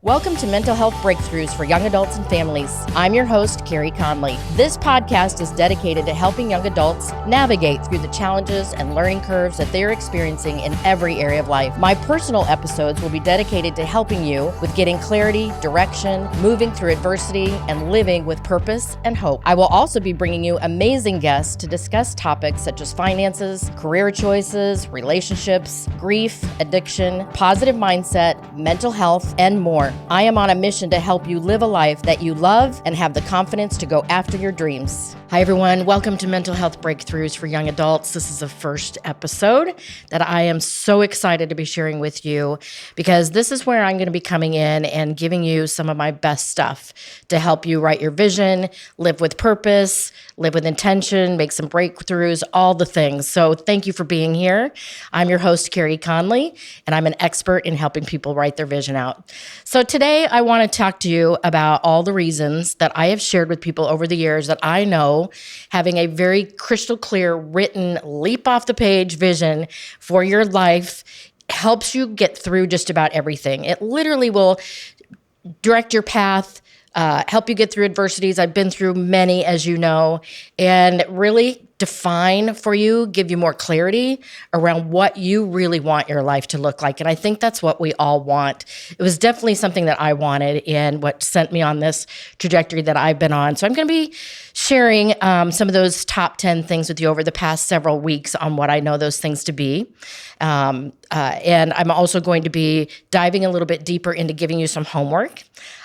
Welcome to Mental Health Breakthroughs for Young Adults and Families. I'm your host, Carey Conley. This podcast is dedicated to helping young adults navigate through the challenges and learning curves that they're experiencing in every area of life. My personal episodes will be dedicated to helping you with getting clarity, direction, moving through adversity, and living with purpose and hope. I will also be bringing you amazing guests to discuss topics such as finances, career choices, relationships, grief, addiction, positive mindset, mental health, and more. I am on a mission to help you live a life that you love and have the confidence to go after your dreams. Hi, everyone. Welcome to Mental Health Breakthroughs for Young Adults. This is the first episode that I am so excited to be sharing with you because this is where I'm going to be coming in and giving you some of my best stuff to help you write your vision, live with purpose, live with intention, make some breakthroughs, all the things. So thank you for being here. I'm your host, Carey Conley, and I'm an expert in helping people write their vision out. So today I want to talk to you about all the reasons that I have shared with people over the years that I know having a very crystal clear, written, leap off the page vision for your life helps you get through just about everything. It literally will direct your path, help you get through adversities. I've been through many, as you know, and really define for you, give you more clarity around what you really want your life to look like. And I think that's what we all want. It was definitely something that I wanted and what sent me on this trajectory that I've been on. So I'm going to be sharing some of those top 10 things with you over the past several weeks on what I know those things to be. And I'm also going to be diving a little bit deeper into giving you some homework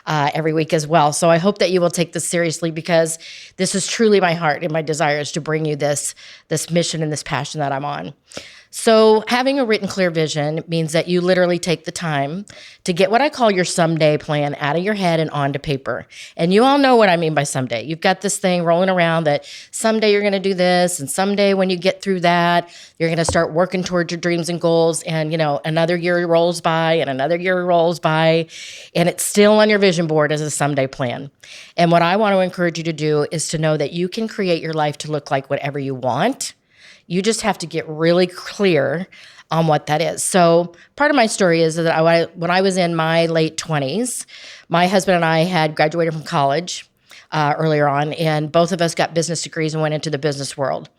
every week as well. So I hope that you will take this seriously because this is truly my heart and my desires to bring you this mission and this passion that I'm on. So having a written clear vision means that you literally take the time to get what I call your someday plan out of your head and onto paper. And you all know what I mean by someday. You've got this thing rolling around that someday you're going to do this, and someday when you get through that, you're going to start working towards your dreams and goals. And, you know, another year rolls by and another year rolls by, and it's still on your vision board as a someday plan. And what I want to encourage you to do is to know that you can create your life to look like whatever you want. You just have to get really clear on what that is. So part of my story is that when I was in my late 20s, my husband and I had graduated from college earlier on, and both of us got business degrees and went into the business world.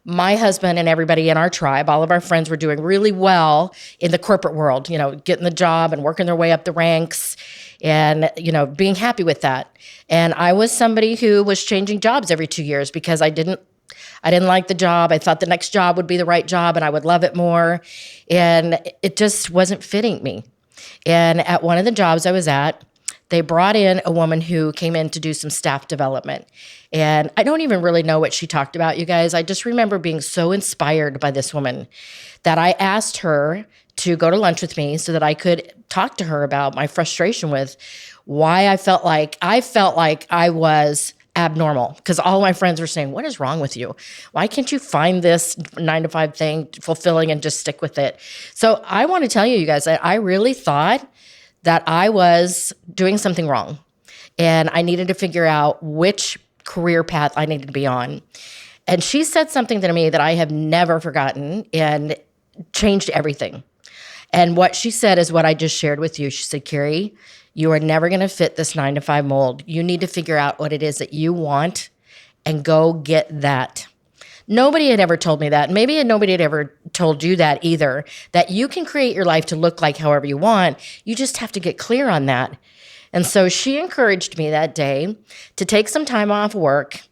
My husband and everybody in our tribe, all of our friends were doing really well in the corporate world, you know, getting the job and working their way up the ranks and, you know, being happy with that. And I was somebody who was changing jobs every 2 years because I didn't like the job. I thought the next job would be the right job and I would love it more. And it just wasn't fitting me. And at one of the jobs I was at, they brought in a woman who came in to do some staff development. And I don't even really know what she talked about, you guys. I just remember being so inspired by this woman that I asked her to go to lunch with me so that I could talk to her about my frustration with why I felt like I was abnormal, because all my friends were saying, what is wrong with you? Why can't you find this 9-to-5 thing fulfilling and just stick with it? So I want to tell you guys, that I really thought that I was doing something wrong and I needed to figure out which career path I needed to be on. And she said something to me that I have never forgotten and changed everything. And what she said is what I just shared with you. She said, Carey, you are never going to fit this 9-to-5 mold. You need to figure out what it is that you want and go get that. Nobody had ever told me that. Maybe nobody had ever told you that either, that you can create your life to look like however you want. You just have to get clear on that. And so she encouraged me that day to take some time off work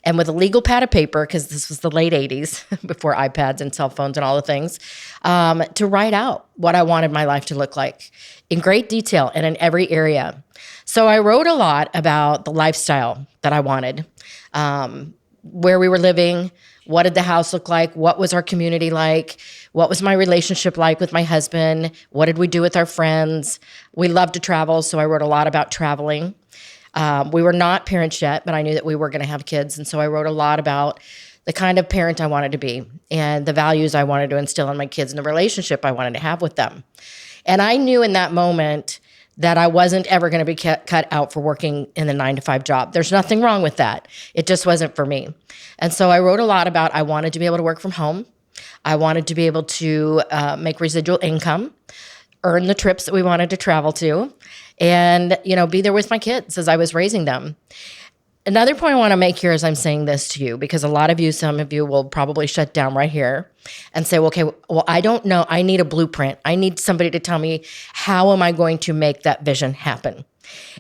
and with a legal pad of paper, because this was the late 80s, before iPads and cell phones and all the things, to write out what I wanted my life to look like in great detail and in every area. So I wrote a lot about the lifestyle that I wanted, where we were living, what did the house look like, what was our community like, what was my relationship like with my husband, what did we do with our friends. We loved to travel, so I wrote a lot about traveling. We were not parents yet, but I knew that we were going to have kids. And so I wrote a lot about the kind of parent I wanted to be and the values I wanted to instill in my kids and the relationship I wanted to have with them. And I knew in that moment that I wasn't ever going to be cut out for working in the 9-to-5 job. There's nothing wrong with that. It just wasn't for me. And so I wrote a lot about I wanted to be able to work from home. I wanted to be able to make residual income, earn the trips that we wanted to travel to, and, be there with my kids as I was raising them. Another point I want to make here as I'm saying this to you, because some of you will probably shut down right here and say, okay, well, I don't know. I need a blueprint. I need somebody to tell me, how am I going to make that vision happen?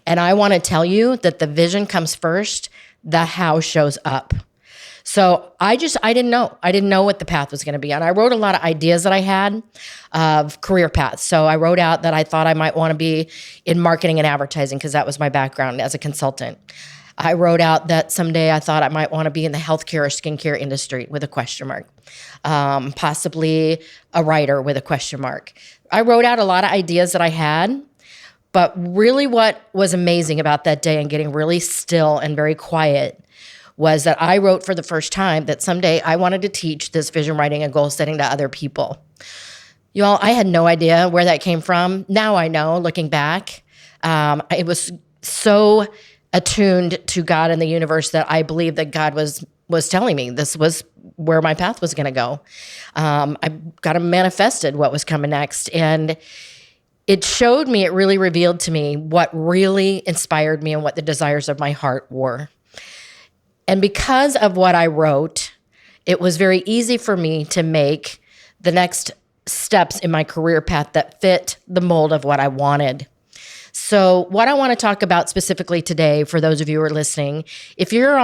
And I want to tell you that the vision comes first. The how shows up. So I didn't know. I didn't know what the path was going to be. And I wrote a lot of ideas that I had of career paths. So I wrote out that I thought I might want to be in marketing and advertising because that was my background as a consultant. I wrote out that someday I thought I might want to be in the healthcare or skincare industry with a question mark, possibly a writer with a question mark. I wrote out a lot of ideas that I had, but really what was amazing about that day and getting really still and very quiet was that I wrote for the first time that someday I wanted to teach this vision writing and goal setting to other people. You all, I had no idea where that came from. Now I know, looking back. It was so attuned to God and the universe that I believe that God was telling me this was where my path was going to go. I got to manifested what was coming next. And it really revealed to me what really inspired me and what the desires of my heart were. And because of what I wrote, it was very easy for me to make the next steps in my career path that fit the mold of what I wanted. So what I want to talk about specifically today, for those of you who are listening, if you're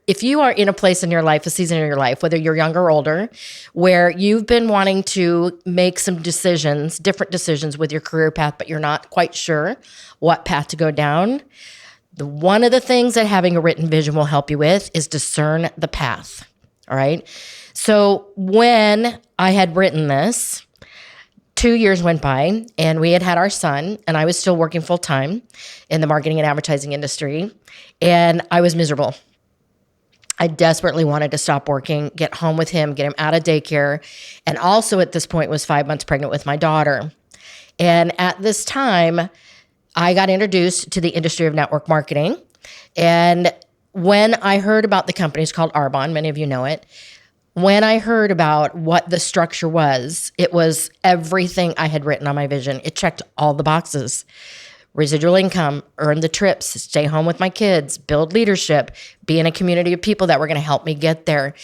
if you are in a place in your life, a season in your life, whether you're younger or older, where you've been wanting to make some decisions, different decisions with your career path, but you're not quite sure what path to go down, one of the things that having a written vision will help you with is discern the path. All right. So when I had written this, 2 years went by and we had our son, and I was still working full time in the marketing and advertising industry, and I was miserable. I desperately wanted to stop working, get home with him, get him out of daycare, and also at this point was 5 months pregnant with my daughter. And at this time, I got introduced to the industry of network marketing. And when I heard about the company, it's called Arbonne, many of you know it. When I heard about what the structure was, it was everything I had written on my vision. It checked all the boxes. Residual income, earn the trips, stay home with my kids, build leadership, be in a community of people that were going to help me get there.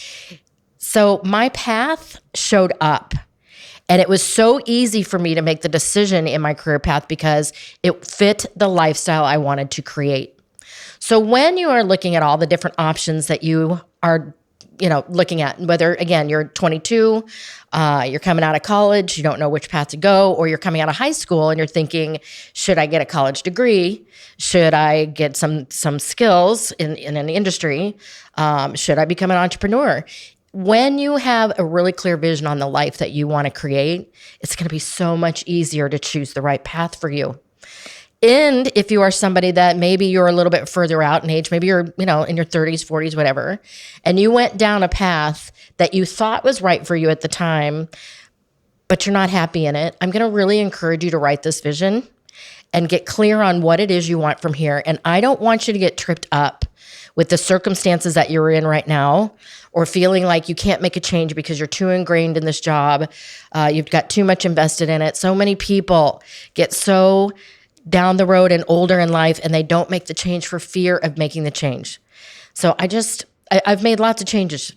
So my path showed up. And it was so easy for me to make the decision in my career path because it fit the lifestyle I wanted to create. So when you are looking at all the different options that you are looking at, whether, again, you're 22, you're coming out of college, you don't know which path to go, or you're coming out of high school and you're thinking, should I get a college degree? Should I get some skills in an industry? Should I become an entrepreneur? When you have a really clear vision on the life that you want to create, it's going to be so much easier to choose the right path for you. And if you are somebody that maybe you're a little bit further out in age, maybe you're, in your 30s, 40s, whatever, and you went down a path that you thought was right for you at the time, but you're not happy in it, I'm going to really encourage you to write this vision and get clear on what it is you want from here. And I don't want you to get tripped up with the circumstances that you're in right now, or feeling like you can't make a change because you're too ingrained in this job. You've got too much invested in it. So many people get so down the road and older in life, and they don't make the change for fear of making the change. So I've made lots of changes,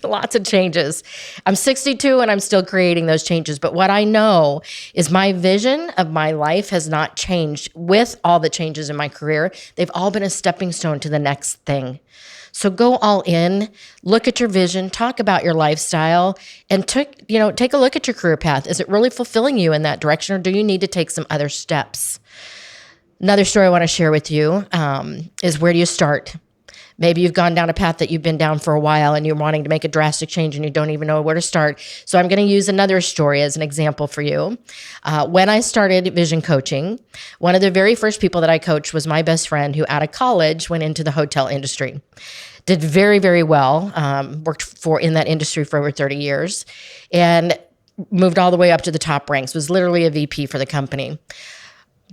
lots of changes. I'm 62 and I'm still creating those changes. But what I know is my vision of my life has not changed with all the changes in my career. They've all been a stepping stone to the next thing. So go all in, look at your vision, talk about your lifestyle, and take a look at your career path. Is it really fulfilling you in that direction, or do you need to take some other steps? Another story I want to share with you is, where do you start? Maybe you've gone down a path that you've been down for a while and you're wanting to make a drastic change and you don't even know where to start. So I'm going to use another story as an example for you. When I started vision coaching, one of the very first people that I coached was my best friend, who out of college went into the hotel industry. Did very, very well, worked in that industry for over 30 years, and moved all the way up to the top ranks, was literally a VP for the company.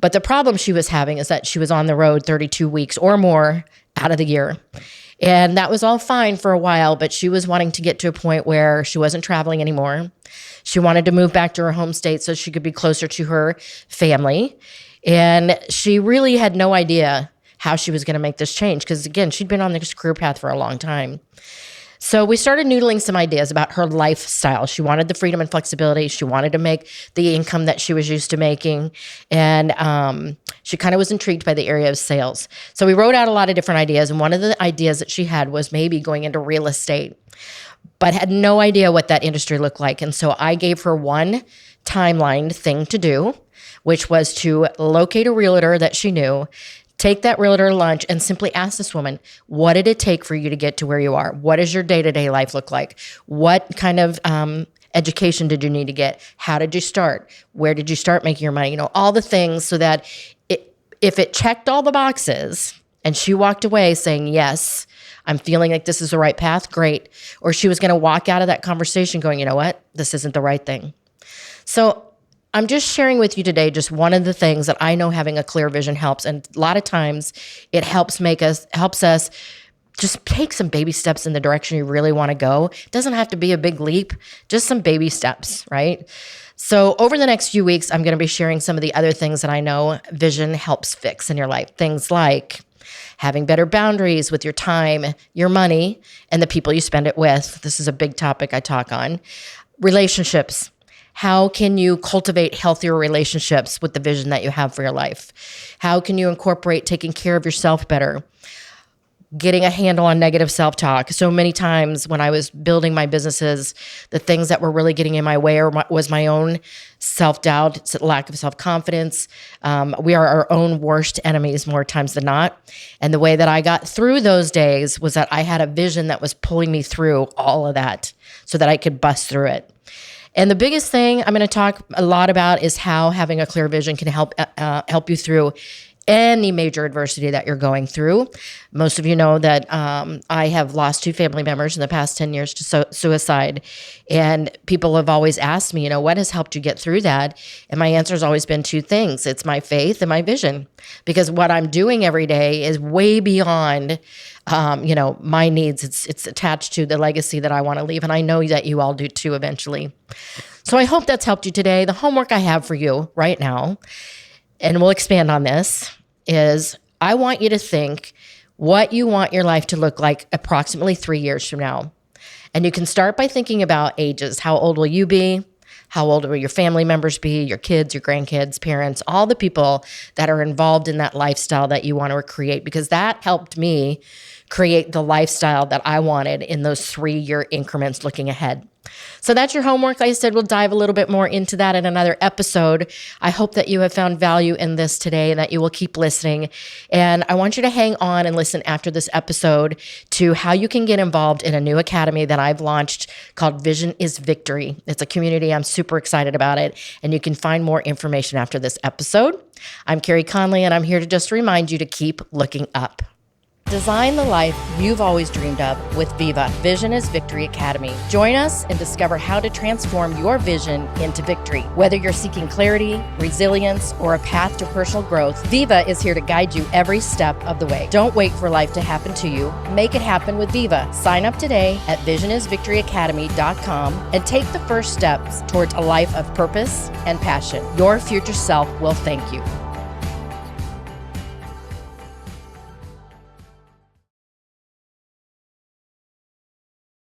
But the problem she was having is that she was on the road 32 weeks or more out of the year. And that was all fine for a while, but she was wanting to get to a point where she wasn't traveling anymore. She wanted to move back to her home state so she could be closer to her family. And she really had no idea how she was going to make this change because, again, she'd been on this career path for a long time. So we started noodling some ideas about her lifestyle. She wanted the freedom and flexibility. She wanted to make the income that she was used to making. And she kind of was intrigued by the area of sales. So we wrote out a lot of different ideas. And one of the ideas that she had was maybe going into real estate, but had no idea what that industry looked like. And so I gave her one timeline thing to do, which was to locate a realtor that she knew, take that realtor to lunch, and simply ask this woman, what did it take for you to get to where you are? What does your day-to-day life look like? What kind of education did you need to get? How did you start? Where did you start making your money? All the things, so that if it checked all the boxes and she walked away saying, yes, I'm feeling like this is the right path, great. Or she was going to walk out of that conversation going, you know what? This isn't the right thing. So I'm just sharing with you today just one of the things that I know having a clear vision helps. And a lot of times it helps us just take some baby steps in the direction you really want to go. It doesn't have to be a big leap, just some baby steps, right? So over the next few weeks, I'm going to be sharing some of the other things that I know vision helps fix in your life. Things like having better boundaries with your time, your money, and the people you spend it with. This is a big topic I talk on. Relationships. How can you cultivate healthier relationships with the vision that you have for your life? How can you incorporate taking care of yourself better? Getting a handle on negative self-talk. So many times when I was building my businesses, the things that were really getting in my way was my own self-doubt, lack of self-confidence. We are our own worst enemies more times than not. And the way that I got through those days was that I had a vision that was pulling me through all of that so that I could bust through it. And the biggest thing I'm going to talk a lot about is how having a clear vision can help you through any major adversity that you're going through. Most of you know that I have lost 2 family members in the past 10 years to suicide. And people have always asked me, what has helped you get through that? And my answer has always been 2 things. It's my faith and my vision. Because what I'm doing every day is way beyond my needs. It's attached to the legacy that I want to leave. And I know that you all do too eventually. So I hope that's helped you today. The homework I have for you right now, and we'll expand on this, is I want you to think what you want your life to look like approximately 3 years from now. And you can start by thinking about ages. How old will you be? How old will your family members be? Your kids, your grandkids, parents, all the people that are involved in that lifestyle that you want to create, because that helped me create the lifestyle that I wanted in those 3-year increments looking ahead. So that's your homework. Like I said, we'll dive a little bit more into that in another episode. I hope that you have found value in this today and that you will keep listening. And I want you to hang on and listen after this episode to how you can get involved in a new academy that I've launched called Vision is Victory. It's a community. I'm super excited about it. And you can find more information after this episode. I'm Carey Conley, and I'm here to just remind you to keep looking up. Design the life you've always dreamed of with Viva, Vision is Victory Academy. Join us and discover how to transform your vision into victory. Whether you're seeking clarity, resilience, or a path to personal growth, Viva is here to guide you every step of the way. Don't wait for life to happen to you. Make it happen with Viva. Sign up today at visionisvictoryacademy.com and take the first steps towards a life of purpose and passion. Your future self will thank you.